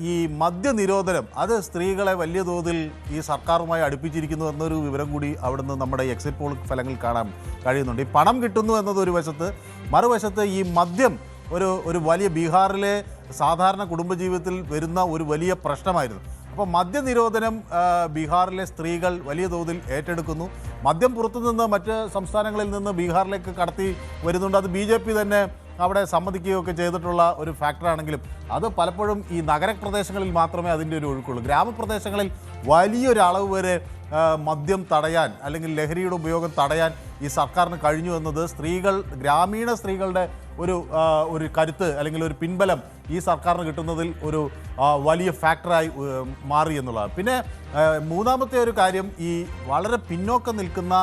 ഈ മദ്യനിരോധനം അത് സ്ത്രീകളെ വലിയ തോതിൽ ഈ സർക്കാരുമായി അടുപ്പിച്ചിരിക്കുന്നു എന്നൊരു വിവരം കൂടി അവിടുന്ന് നമ്മുടെ എക്സിറ്റ് പോൾ ഫലങ്ങൾ കാണാൻ കഴിയുന്നുണ്ട്. ഈ പണം കിട്ടുന്നു എന്നത് ഒരു വശത്ത്, മറുവശത്ത് ഈ മദ്യം ഒരു വലിയ ബീഹാറിലെ സാധാരണ കുടുംബജീവിതത്തിൽ വരുന്ന ഒരു വലിയ പ്രശ്നമായിരുന്നു. അപ്പോൾ മദ്യനിരോധനം ബീഹാറിലെ സ്ത്രീകൾ വലിയ തോതിൽ ഏറ്റെടുക്കുന്നു. മദ്യം പുറത്തുനിന്ന് മറ്റ് സംസ്ഥാനങ്ങളിൽ നിന്ന് ബീഹാറിലേക്ക് കടത്തി വരുന്നുണ്ട്. അത് BJP തന്നെ അവിടെ സമ്മതിക്കുകയൊക്കെ ചെയ്തിട്ടുള്ള ഒരു ഫാക്ടറാണെങ്കിലും അത് പലപ്പോഴും ഈ നഗരപ്രദേശങ്ങളിൽ മാത്രമേ അതിൻ്റെ ഒരു ഒഴുക്കുള്ളൂ. ഗ്രാമപ്രദേശങ്ങളിൽ വലിയൊരു അളവ് വരെ മദ്യം തടയാൻ അല്ലെങ്കിൽ ലഹരിയുടെ ഉപയോഗം തടയാൻ ഈ സർക്കാരിന് കഴിഞ്ഞു എന്നത് ഗ്രാമീണ സ്ത്രീകളുടെ ഒരു കരുത്ത് അല്ലെങ്കിൽ ഒരു പിൻബലം ഈ സർക്കാരിന് കിട്ടുന്നതിൽ ഒരു വലിയ ഫാക്ടറായി മാറി എന്നുള്ളതാണ്. പിന്നെ മൂന്നാമത്തെ ഒരു കാര്യം, ഈ വളരെ പിന്നോക്കം നിൽക്കുന്ന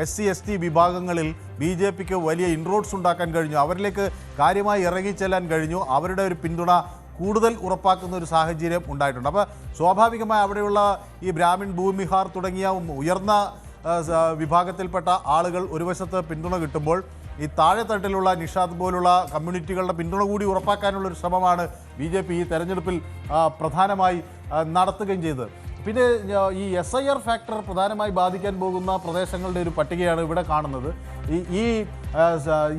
SC/ST വിഭാഗങ്ങളിൽ BJPക്ക് വലിയ ഇൻറോഡ്സ് ഉണ്ടാക്കാൻ കഴിഞ്ഞു. അവരിലേക്ക് കാര്യമായി ഇറങ്ങിച്ചെല്ലാൻ കഴിഞ്ഞു. അവരുടെ ഒരു പിന്തുണ കൂടുതൽ ഉറപ്പാക്കുന്ന ഒരു സാഹചര്യം ഉണ്ടായിട്ടുണ്ട്. അപ്പോൾ സ്വാഭാവികമായി അവിടെയുള്ള ഈ ബ്രാഹ്മിൺ, ഭൂമിഹാർ തുടങ്ങിയ ഉയർന്ന വിഭാഗത്തിൽപ്പെട്ട ആളുകൾ ഒരു വശത്ത് പിന്തുണ കിട്ടുമ്പോൾ ഈ താഴെത്തട്ടിലുള്ള നിഷാദ് പോലുള്ള കമ്മ്യൂണിറ്റികളുടെ പിന്തുണ കൂടി ഉറപ്പാക്കാനുള്ളൊരു ശ്രമമാണ് BJP ഈ തെരഞ്ഞെടുപ്പിൽ പ്രധാനമായി നടത്തുകയും ചെയ്തത്. പിന്നെ ഈ SIR ഫാക്ടർ പ്രധാനമായി ബാധിക്കാൻ പോകുന്ന പ്രദേശങ്ങളുടെ ഒരു പട്ടികയാണ് ഇവിടെ കാണുന്നത്.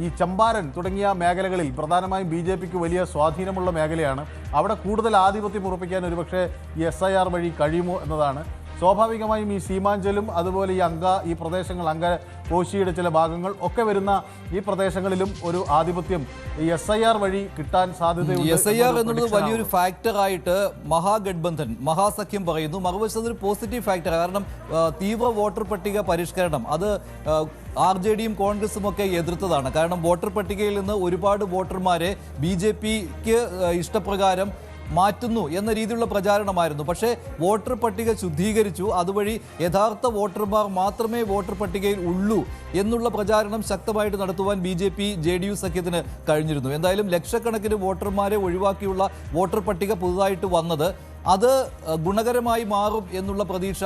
ഈ ചമ്പാരൻ തുടങ്ങിയ മേഖലകളിൽ പ്രധാനമായും BJPക്ക് വലിയ സ്വാധീനമുള്ള മേഖലയാണ്. അവിടെ കൂടുതൽ ആധിപത്യം ഉറപ്പിക്കാൻ ഒരുപക്ഷെ ഈ SIR വഴി കഴിയുമോ എന്നതാണ്. സ്വാഭാവികമായും ഈ സീമാഞ്ചലും അതുപോലെ ഈ പ്രദേശങ്ങൾ കോശിയുടെ ചില ഭാഗങ്ങൾ ഒക്കെ വരുന്ന ഈ പ്രദേശങ്ങളിലും ഒരു ആധിപത്യം ഈ SIR വഴി കിട്ടാൻ സാധ്യതയുണ്ട്. SIR എന്നുള്ളത് വലിയൊരു ഫാക്ടറായിട്ട് മഹാസഖ്യം പറയുന്നു. മറുവശത്ത് ഒരു പോസിറ്റീവ് ഫാക്ടർ, കാരണം തീവ്ര വോട്ടർ പട്ടിക പരിഷ്കരണം അത് RJDയും കോൺഗ്രസും ഒക്കെ എതിർത്തതാണ്. കാരണം വോട്ടർ പട്ടികയിൽ നിന്ന് ഒരുപാട് വോട്ടർമാരെ BJPക്ക് ഇഷ്ടപ്രകാരം മാറ്റുന്നു എന്ന രീതിയിലുള്ള പ്രചാരണമായിരുന്നു. പക്ഷേ വോട്ടർ പട്ടിക ശുദ്ധീകരിച്ചു, അതുവഴി യഥാർത്ഥ വോട്ടർമാർ മാത്രമേ വോട്ടർ പട്ടികയിൽ ഉള്ളൂ എന്നുള്ള പ്രചാരണം ശക്തമായിട്ട് നടത്തുവാൻ BJP-JDU സഖ്യത്തിന് കഴിഞ്ഞിരുന്നു. എന്തായാലും ലക്ഷക്കണക്കിന് വോട്ടർമാരെ ഒഴിവാക്കിയുള്ള വോട്ടർ പട്ടിക പുതുതായിട്ട് വന്നത് അത് ഗുണകരമായി മാറും എന്നുള്ള പ്രതീക്ഷ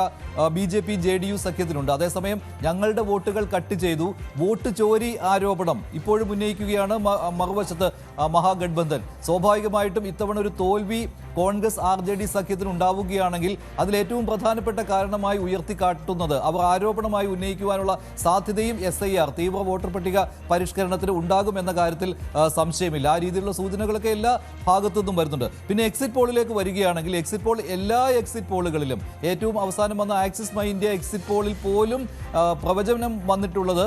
BJP-JDU സഖ്യത്തിനുണ്ട്. അതേസമയം ഞങ്ങളുടെ വോട്ടുകൾ കട്ട് ചെയ്തു, വോട്ട് ചോരി ആരോപണം ഇപ്പോഴും ഉന്നയിക്കുകയാണ് മറുവശത്ത് മഹാഗഡ്ബന്ധൻ. സ്വാഭാവികമായിട്ടും ഇത്തവണ ഒരു തോൽവി കോൺഗ്രസ് RJD സഖ്യത്തിന് ഉണ്ടാവുകയാണെങ്കിൽ അതിലേറ്റവും പ്രധാനപ്പെട്ട കാരണമായി ഉയർത്തിക്കാട്ടുന്നത് അവർ ആരോപണമായി ഉന്നയിക്കുവാനുള്ള സാധ്യതയും SIR തീവ്ര വോട്ടർ പട്ടിക പരിഷ്കരണത്തിന് ഉണ്ടാകുമെന്ന കാര്യത്തിൽ സംശയമില്ല. ആ രീതിയിലുള്ള സൂചനകളൊക്കെ എല്ലാ ഭാഗത്തു നിന്നും വരുന്നുണ്ട്. പിന്നെ എക്സിറ്റ് പോളിലേക്ക് വരികയാണെങ്കിൽ എല്ലാ എക്സിറ്റ് പോളുകളിലും ഏറ്റവും അവസാനം വന്ന ആക്സിസ് മൈ ഇന്ത്യ എക്സിറ്റ് പോളിൽ പോലും പ്രവചനം വന്നിട്ടുള്ളത്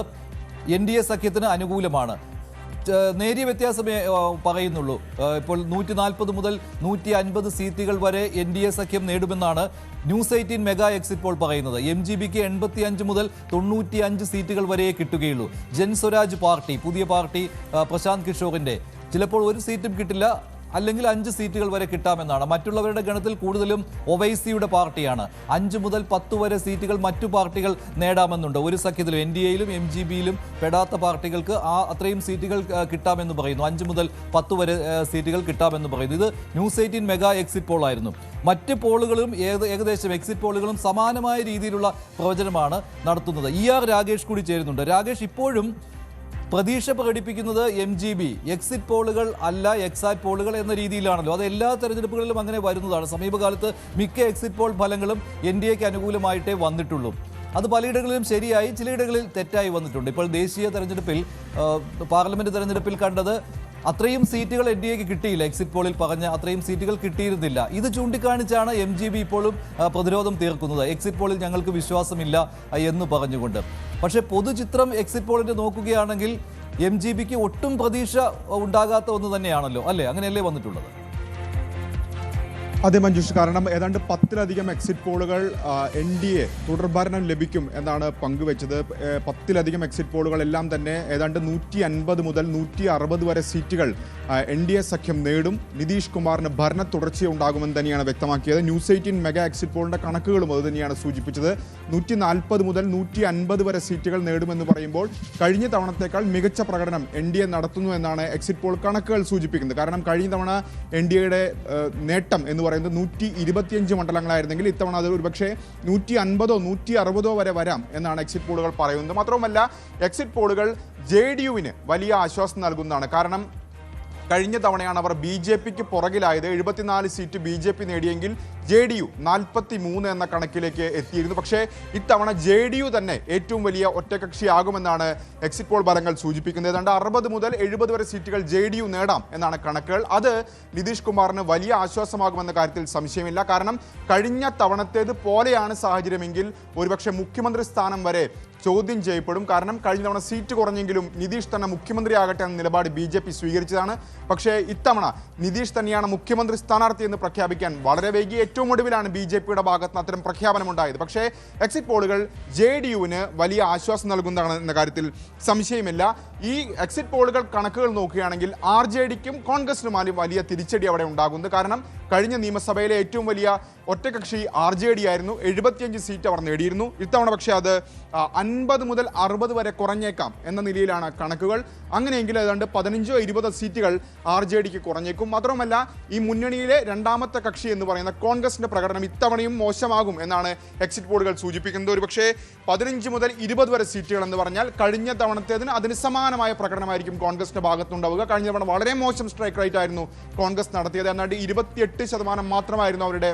NDA സഖ്യത്തിന് അനുകൂലമാണ്. നേരിയ വ്യത്യാസമേ പറയുന്നുള്ളൂ. ഇപ്പോൾ 140 മുതൽ 150 സീറ്റുകൾ വരെ NDA സഖ്യം നേടുമെന്നാണ് News18 മെഗാ എക്സിറ്റ് പോൾ പറയുന്നത്. MGBക്ക് 85 മുതൽ 95 സീറ്റുകൾ വരെ കിട്ടുകയുള്ളൂ. ജൻസ്വരാജ് പാർട്ടി, പുതിയ പാർട്ടി പ്രശാന്ത് കിഷോറിൻ്റെ, ചിലപ്പോൾ ഒരു സീറ്റും കിട്ടില്ല, അല്ലെങ്കിൽ 5 സീറ്റുകൾ വരെ കിട്ടാമെന്നാണ്. മറ്റുള്ളവരുടെ ഗണത്തിൽ കൂടുതലും ഒവൈസിയുടെ പാർട്ടിയാണ്. 5 മുതൽ 10 വരെ സീറ്റുകൾ മറ്റു പാർട്ടികൾ നേടാമെന്നുണ്ട്. ഒരു സഖ്യത്തിലും NDAയിലും MGBയിലും പെടാത്ത പാർട്ടികൾക്ക് അത്രയും സീറ്റുകൾ കിട്ടാമെന്ന് പറയുന്നു. 5 മുതൽ 10 വരെ സീറ്റുകൾ കിട്ടാമെന്ന് പറയുന്നു. ഇത് News18 മെഗാ എക്സിറ്റ് പോൾ ആയിരുന്നു. മറ്റ് പോളുകളും ഏകദേശം എക്സിറ്റ് പോളുകളും സമാനമായ രീതിയിലുള്ള പ്രവചനമാണ് നടത്തുന്നത്. ER രാഗേഷ് കൂടി ചേരുന്നുണ്ട്. രാഗേഷ്, ഇപ്പോഴും പ്രതീക്ഷ പ്രകടിപ്പിക്കുന്നത് MGB എക്സിറ്റ് പോളുകൾ അല്ല എക്സാറ്റ് പോളുകൾ എന്ന രീതിയിലാണല്ലോ. അത് എല്ലാ തെരഞ്ഞെടുപ്പുകളിലും അങ്ങനെ വരുന്നതാണ്. സമീപകാലത്ത് മിക്ക എക്സിറ്റ് പോൾ ഫലങ്ങളും NDAക്ക് അനുകൂലമായിട്ടേ വന്നിട്ടുള്ളൂ. അത് പലയിടങ്ങളിലും ശരിയായി, ചിലയിടങ്ങളിൽ തെറ്റായി വന്നിട്ടുണ്ട്. ഇപ്പോൾ ദേശീയ തെരഞ്ഞെടുപ്പിൽ, പാർലമെന്റ് തെരഞ്ഞെടുപ്പിൽ കണ്ടത് അത്രയും സീറ്റുകൾ NDAക്ക് കിട്ടിയില്ല. എക്സിറ്റ് പോളിൽ പറഞ്ഞ അത്രയും സീറ്റുകൾ കിട്ടിയിരുന്നില്ല. ഇത് ചൂണ്ടിക്കാണിച്ചാണ് MGB ഇപ്പോഴും പ്രതിരോധം തീർക്കുന്നത്. എക്സിറ്റ് പോളിൽ ഞങ്ങൾക്ക് വിശ്വാസമില്ല എന്ന് പറഞ്ഞുകൊണ്ട്. പക്ഷേ പൊതുചിത്രം എക്സിറ്റ് പോളിൻ്റെ നോക്കുകയാണെങ്കിൽ MGBക്ക് ഒട്ടും പ്രതീക്ഷ ഉണ്ടാകാത്ത ഒന്ന് തന്നെയാണല്ലോ, അല്ലേ? അങ്ങനെയല്ലേ വന്നിട്ടുള്ളത്? അതെ മഞ്ജുഷ്, കാരണം ഏതാണ്ട് 10ലധികം എക്സിറ്റ് പോളുകൾ NDA തുടർഭരണം ലഭിക്കും എന്നാണ് പങ്കുവെച്ചത്. 10ലധികം എക്സിറ്റ് പോളുകളെല്ലാം തന്നെ ഏതാണ്ട് 150 മുതൽ 160 വരെ സീറ്റുകൾ NDA സഖ്യം നേടും. നിതീഷ് കുമാറിന് ഭരണ തുടർച്ചയുണ്ടാകുമെന്ന് തന്നെയാണ് വ്യക്തമാക്കിയത്. News18 മെഗാ എക്സിറ്റ് പോളിൻ്റെ കണക്കുകളും അത് തന്നെയാണ് സൂചിപ്പിച്ചത്. 140 മുതൽ 150 വരെ സീറ്റുകൾ നേടുമെന്ന് പറയുമ്പോൾ കഴിഞ്ഞ തവണത്തേക്കാൾ മികച്ച പ്രകടനം NDA നടത്തുന്നു എന്നാണ് എക്സിറ്റ് പോൾ കണക്കുകൾ സൂചിപ്പിക്കുന്നത്. കാരണം കഴിഞ്ഞ തവണ NDAയുടെ നേട്ടം എന്ന് പറയുന്നത് 125 മണ്ഡലങ്ങളായിരുന്നെങ്കിൽ ഇത്തവണ അത് ഒരുപക്ഷെ 150 160 വരെ വരാം എന്നാണ് എക്സിറ്റ് പോളുകൾ പറയുന്നത്. മാത്രവുമല്ല, എക്സിറ്റ് പോളുകൾ JDUവിന് വലിയ ആശ്വാസം നൽകുന്നതാണ്. കാരണം കഴിഞ്ഞ തവണയാണ് അവർ BJPക്ക് പുറകിലായത്. 74 സീറ്റ് BJP നേടിയെങ്കിൽ JDU 43 എന്ന കണക്കിലേക്ക് എത്തിയിരുന്നു. പക്ഷേ ഇത്തവണ JDU തന്നെ ഏറ്റവും വലിയ ഒറ്റകക്ഷിയാകുമെന്നാണ് എക്സിറ്റ് പോൾ ഫലങ്ങൾ സൂചിപ്പിക്കുന്നത്. ഏതാണ്ട് 60 മുതൽ 70 വരെ സീറ്റുകൾ JDU നേടാം എന്നാണ് കണക്കുകൾ. അത് നിതീഷ് കുമാറിന് വലിയ ആശ്വാസമാകുമെന്ന കാര്യത്തിൽ സംശയമില്ല. കാരണം കഴിഞ്ഞ തവണത്തേത് പോലെയാണ് സാഹചര്യമെങ്കിൽ ഒരുപക്ഷെ മുഖ്യമന്ത്രി സ്ഥാനം വരെ ചോദ്യം ചെയ്യപ്പെടും. കാരണം കഴിഞ്ഞ തവണ സീറ്റ് കുറഞ്ഞെങ്കിലും നിതീഷ് തന്നെ മുഖ്യമന്ത്രിയാകട്ടെ എന്ന നിലപാട് BJP സ്വീകരിച്ചതാണ്. പക്ഷേ ഇത്തവണ നിതീഷ് തന്നെയാണ് മുഖ്യമന്ത്രി സ്ഥാനാർത്ഥി എന്ന് പ്രഖ്യാപിക്കാൻ വളരെ വൈകി. ഏറ്റവും ഒടുവിലാണ് BJPയുടെ ഭാഗത്ത് നിന്ന് അത്തരം പ്രഖ്യാപനമുണ്ടായത്. പക്ഷേ എക്സിറ്റ് പോളുകൾ JDUവിന് വലിയ ആശ്വാസം നൽകുന്നതാണ് എന്ന കാര്യത്തിൽ സംശയമില്ല. ഈ എക്സിറ്റ് പോളുകൾ കണക്കുകൾ നോക്കുകയാണെങ്കിൽ RJDക്കും കോൺഗ്രസിനുമായും വലിയ തിരിച്ചടി അവിടെ ഉണ്ടാകുന്നത്. കാരണം കഴിഞ്ഞ നിയമസഭയിലെ ഏറ്റവും വലിയ ഒറ്റകക്ഷി RJD ആയിരുന്നു. 75 സീറ്റ് അവർ നേടിയിരുന്നു. ഇത്തവണ പക്ഷേ അത് 50 മുതൽ 60 വരെ കുറഞ്ഞേക്കാം എന്ന നിലയിലാണ് കണക്കുകൾ. അങ്ങനെയെങ്കിൽ ഏതാണ്ട് 15-20 സീറ്റുകൾ RJDക്ക് കുറഞ്ഞേക്കും. മാത്രമല്ല ഈ മുന്നണിയിലെ രണ്ടാമത്തെ കക്ഷി എന്ന് പറയുന്ന കോൺഗ്രസിന്റെ പ്രകടനം ഇത്തവണയും മോശമാകും എന്നാണ് എക്സിറ്റ് പോളുകൾ സൂചിപ്പിക്കുന്നത്. ഒരുപക്ഷേ 15 മുതൽ 20 വരെ സീറ്റുകൾ എന്ന് പറഞ്ഞാൽ കഴിഞ്ഞ തവണത്തേതിന് അതിന് സമാനമായ പ്രകടനമായിരിക്കും കോൺഗ്രസിന്റെ ഭാഗത്തുണ്ടാവുക. കഴിഞ്ഞ തവണ വളരെ മോശം സ്ട്രൈക്ക് റേറ്റ് ആയിരുന്നു കോൺഗ്രസ് നടത്തിയത്. എന്നാണ്ട് 28% മാത്രമായിരുന്നു അവരുടെ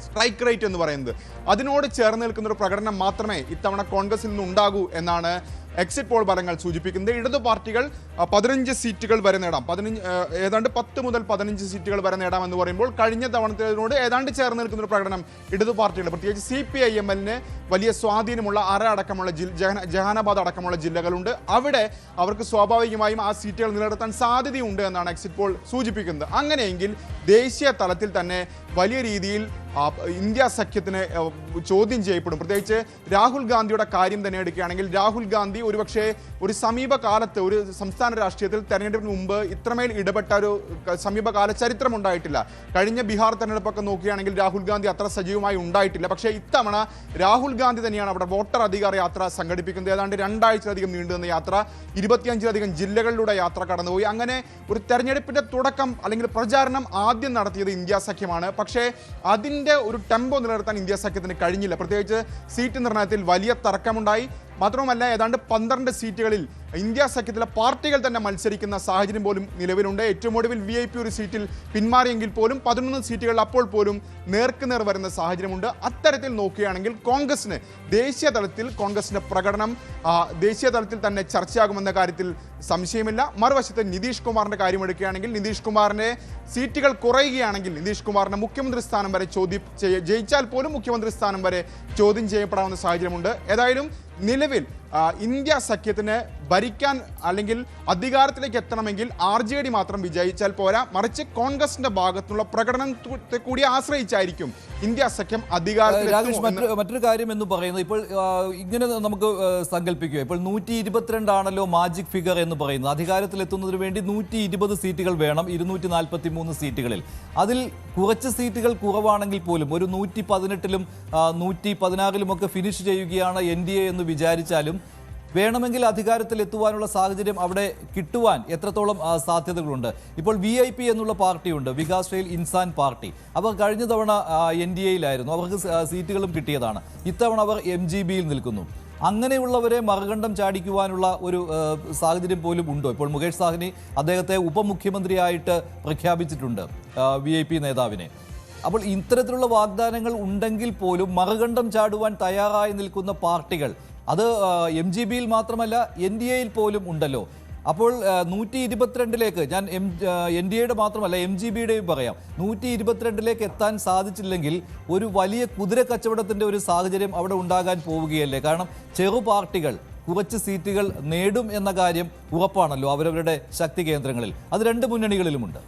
സ്ട്രൈക്ക് റേറ്റ് എന്ന് പറയുന്നത്. അതിനോട് ചേർന്ന് നിൽക്കുന്ന ഒരു പ്രകടനം മാത്രമേ ഇത്തവണ കോൺഗ്രസിൽ നിന്ന് ഉണ്ടാകൂ എന്നാണ് എക്സിറ്റ് പോൾ ഫലങ്ങൾ സൂചിപ്പിക്കുന്നത്. ഇടതു പാർട്ടികൾ 15 സീറ്റുകൾ വരെ നേടാം. ഏതാണ്ട് 10 മുതൽ 15 സീറ്റുകൾ വരെ നേടാമെന്ന് പറയുമ്പോൾ കഴിഞ്ഞ തവണത്തേതിനോട് ഏതാണ്ട് ചേർന്ന് നിൽക്കുന്ന ഒരു പ്രകടനം ഇടതു പാർട്ടികൾ, പ്രത്യേകിച്ച് CPIML-ന് വലിയ സ്വാധീനമുള്ള അടക്കമുള്ള ജഹാനാബാദ് അടക്കമുള്ള ജില്ലകളുണ്ട്. അവിടെ അവർക്ക് സ്വാഭാവികമായും ആ സീറ്റുകൾ നിലനിർത്താൻ സാധ്യതയുണ്ട് എന്നാണ് എക്സിറ്റ് പോൾ സൂചിപ്പിക്കുന്നത്. അങ്ങനെയെങ്കിൽ ദേശീയ തലത്തിൽ തന്നെ വലിയ രീതിയിൽ ഇന്ത്യ സഖ്യത്തിന് ചോദ്യം ചെയ്യപ്പെടും. പ്രത്യേകിച്ച് രാഹുൽ ഗാന്ധിയുടെ കാര്യം തന്നെ എടുക്കുകയാണെങ്കിൽ രാഹുൽ ഗാന്ധി ഒരുപക്ഷെ ഒരു സമീപകാലത്ത് ഒരു സംസ്ഥാന രാഷ്ട്രീയത്തിൽ തെരഞ്ഞെടുപ്പിന് മുമ്പ് ഇത്രമേൽ ഇടപെട്ട ഒരു സമീപകാല ചരിത്രം ഉണ്ടായിട്ടില്ല. കഴിഞ്ഞ ബീഹാർ തെരഞ്ഞെടുപ്പൊക്കെ നോക്കുകയാണെങ്കിൽ രാഹുൽ ഗാന്ധി അത്ര സജീവമായി ഉണ്ടായിട്ടില്ല. പക്ഷേ ഇത്തവണ രാഹുൽ ഗാന്ധി തന്നെയാണ് അവിടെ വോട്ടർ അധികാര യാത്ര സംഘടിപ്പിക്കുന്നത്. ഏതാണ്ട് 2 ആഴ്ചയിലധികം നീണ്ടുനിന്ന യാത്ര, 25ലധികം ജില്ലകളിലൂടെ യാത്ര കടന്നുപോയി. അങ്ങനെ ഒരു തെരഞ്ഞെടുപ്പിന്റെ തുടക്കം അല്ലെങ്കിൽ പ്രചാരണം ആദ്യം നടത്തിയത് ഇന്ത്യ സഖ്യമാണ്. പക്ഷേ അതിൻ്റെ ഒരു ടെമ്പോ നിലനിർത്താൻ ഇന്ത്യ സഖ്യത്തിന് കഴിഞ്ഞില്ല. പ്രത്യേകിച്ച് സീറ്റ് നിർണയത്തിൽ വലിയ തർക്കമുണ്ടായി. മാത്രവുമല്ല ഏതാണ്ട് 12 സീറ്റുകളിൽ ഇന്ത്യ സഖ്യത്തിലെ പാർട്ടികൾ തന്നെ മത്സരിക്കുന്ന സാഹചര്യം പോലും നിലവിലുണ്ട്. ഏറ്റവും ഒടുവിൽ VIP ഒരു സീറ്റിൽ പിന്മാറിയെങ്കിൽ പോലും 11 സീറ്റുകളിൽ അപ്പോൾ പോലും നേർക്കുനേർ വരുന്ന സാഹചര്യമുണ്ട്. അത്തരത്തിൽ നോക്കുകയാണെങ്കിൽ കോൺഗ്രസിന് ദേശീയ തലത്തിൽ കോൺഗ്രസിന്റെ പ്രകടനം ദേശീയ തലത്തിൽ തന്നെ ചർച്ചയാകുമെന്ന കാര്യത്തിൽ സംശയമില്ല. മറുവശത്ത് നിതീഷ് കുമാറിന്റെ കാര്യം എടുക്കുകയാണെങ്കിൽ നിതീഷ് കുമാറിന്റെ സീറ്റുകൾ കുറയുകയാണെങ്കിൽ നിതീഷ് കുമാറിന്റെ മുഖ്യമന്ത്രി സ്ഥാനം വരെ ജയിച്ചാൽ പോലും മുഖ്യമന്ത്രി സ്ഥാനം വരെ ചോദ്യം ചെയ്യപ്പെടാവുന്ന സാഹചര്യമുണ്ട്. ഏതായാലും നിലവിൽ ഇന്ത്യ സഖ്യത്തിന് ഭരിക്കാൻ അല്ലെങ്കിൽ അധികാരത്തിലേക്ക് എത്തണമെങ്കിൽ RJD മാത്രം വിജയിച്ചാൽ പോരാ, മറിച്ച് കോൺഗ്രസിന്റെ ഭാഗത്തുള്ള പ്രകടനത്തെ കൂടി ആശ്രയിച്ചായിരിക്കും ഇന്ത്യ സഖ്യം രാജേഷ്, മറ്റൊരു കാര്യം എന്ന് പറയുന്നത് ഇപ്പോൾ ഇങ്ങനെ നമുക്ക് സങ്കല്പിക്കുക, ഇപ്പോൾ 122 ആണല്ലോ മാജിക് ഫിഗർ എന്ന് പറയുന്നത്. അധികാരത്തിലെത്തുന്നതിന് വേണ്ടി 120 സീറ്റുകൾ വേണം 243 സീറ്റുകളിൽ. അതിൽ കുറച്ച് സീറ്റുകൾ കുറവാണെങ്കിൽ പോലും ഒരു 118-ലും 116-ലും ഒക്കെ ഫിനിഷ് ചെയ്യുകയാണ് NDA എന്ന് വിചാരിച്ചാലും വേണമെങ്കിൽ അധികാരത്തിൽ എത്തുവാനുള്ള സാഹചര്യം അവിടെ കിട്ടുവാൻ എത്രത്തോളം സാധ്യതകളുണ്ട്? ഇപ്പോൾ VIP എന്നുള്ള പാർട്ടിയുണ്ട്, വികാസ്ശീൽ ഇൻസാൻ പാർട്ടി. അവർ കഴിഞ്ഞ തവണ NDAയിലായിരുന്നു, അവർക്ക് സീറ്റുകളും കിട്ടിയതാണ്. ഇത്തവണ അവർ MGBയിൽ നിൽക്കുന്നു. അങ്ങനെയുള്ളവരെ മറുകണ്ഠം ചാടിക്കുവാനുള്ള ഒരു സാഹചര്യം പോലും ഉണ്ടോ? ഇപ്പോൾ മുകേഷ് സാഹ്നി അദ്ദേഹത്തെ ഉപമുഖ്യമന്ത്രിയായിട്ട് പ്രഖ്യാപിച്ചിട്ടുണ്ട്, VIP നേതാവിനെ. അപ്പോൾ ഇത്തരത്തിലുള്ള വാഗ്ദാനങ്ങൾ ഉണ്ടെങ്കിൽ പോലും മറുകണ്ഠം ചാടുവാൻ തയ്യാറായി നിൽക്കുന്ന പാർട്ടികൾ അത് MGBയിൽ മാത്രമല്ല NDAയിൽ പോലും ഉണ്ടല്ലോ. അപ്പോൾ 122-ലേക്ക് ഞാൻ NDAയുടെ മാത്രമല്ല MGBയുടെയും പറയാം, 122-ലേക്ക് എത്താൻ സാധിച്ചില്ലെങ്കിൽ ഒരു വലിയ കുതിര കച്ചവടത്തിൻ്റെ ഒരു സാഹചര്യം അവിടെ ഉണ്ടാകാൻ പോവുകയല്ലേ? കാരണം ചെറു പാർട്ടികൾ കുറച്ച് സീറ്റുകൾ നേടും എന്ന കാര്യം ഉറപ്പാണല്ലോ അവരവരുടെ ശക്തി കേന്ദ്രങ്ങളിൽ. അത് 2 മുന്നണികളിലുമുണ്ട്.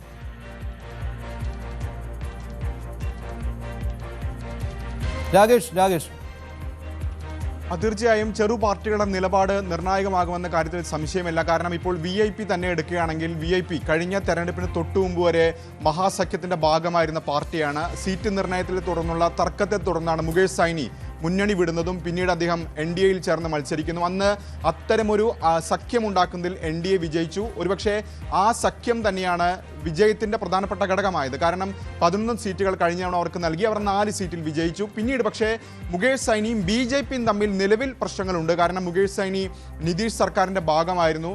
രാകേഷ്, തീർച്ചയായും ചെറു പാർട്ടികളുടെ നിലപാട് നിർണായകമാകുമെന്ന കാര്യത്തിൽ സംശയമില്ല. കാരണം ഇപ്പോൾ VIP തന്നെ എടുക്കുകയാണെങ്കിൽ VIP കഴിഞ്ഞ തെരഞ്ഞെടുപ്പിന് തൊട്ടു മുമ്പ് വരെ മഹാസഖ്യത്തിന്റെ ഭാഗമായിരുന്ന പാർട്ടിയാണ്. സീറ്റ് നിർണയത്തിൽ തുടർന്നുള്ള തർക്കത്തെ തുടർന്നാണ് മുകേഷ് സാഹ്നി മുന്നണി വിടുന്നതും പിന്നീട് അദ്ദേഹം NDAയിൽ ചേർന്ന് മത്സരിക്കുന്നു. അന്ന് അത്തരമൊരു സഖ്യമുണ്ടാക്കുന്നതിൽ NDA വിജയിച്ചു. ഒരുപക്ഷെ ആ സഖ്യം തന്നെയാണ് വിജയത്തിൻ്റെ പ്രധാനപ്പെട്ട ഘടകമായത്. കാരണം 11 സീറ്റുകൾ കഴിഞ്ഞ തവണ അവർക്ക് നൽകി, അവർ 4 സീറ്റിൽ വിജയിച്ചു. പിന്നീട് പക്ഷേ മുകേഷ് സൈനിയും BJPയും തമ്മിൽ നിലവിൽ പ്രശ്നങ്ങളുണ്ട്. കാരണം മുകേഷ് സൈനി നിതീഷ് സർക്കാരിൻ്റെ ഭാഗമായിരുന്നു.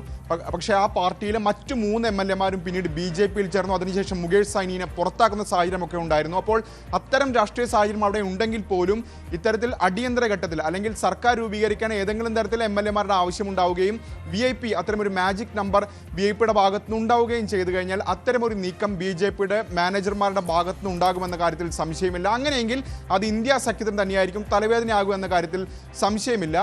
പക്ഷേ ആ പാർട്ടിയിലെ മറ്റു 3 MLA-മാരും പിന്നീട് BJPയിൽ ചേർന്നു. അതിനുശേഷം മുകേഷ് സൈനിയെ പുറത്താക്കുന്ന സാഹചര്യമൊക്കെ ഉണ്ടായിരുന്നു. അപ്പോൾ അത്തരം രാഷ്ട്രീയ സാഹചര്യം അവിടെ ഉണ്ടെങ്കിൽ പോലും ഇത്തരത്തിൽ അടിയന്തര ഘട്ടത്തിൽ അല്ലെങ്കിൽ സർക്കാർ രൂപീകരിക്കാൻ ഏതെങ്കിലും തരത്തിൽ MLA-മാരുടെ ആവശ്യമുണ്ടാവുകയും VIP അത്തരമൊരു മാജിക് നമ്പർ BJPയുടെ ഭാഗത്തുനിന്ന് ഉണ്ടാവുകയും ചെയ്തു കഴിഞ്ഞാൽ അത്തരമൊരു നീക്കം BJPയുടെ മാനേജർമാരുടെ ഭാഗത്തുനിന്ന് ഉണ്ടാകുമെന്ന കാര്യത്തിൽ സംശയമില്ല. അങ്ങനെയെങ്കിൽ അത് ഇന്ത്യ സഖ്യത്തിന് തന്നെയായിരിക്കും തലവേദനയാകുമെന്ന കാര്യത്തിൽ സംശയമില്ല.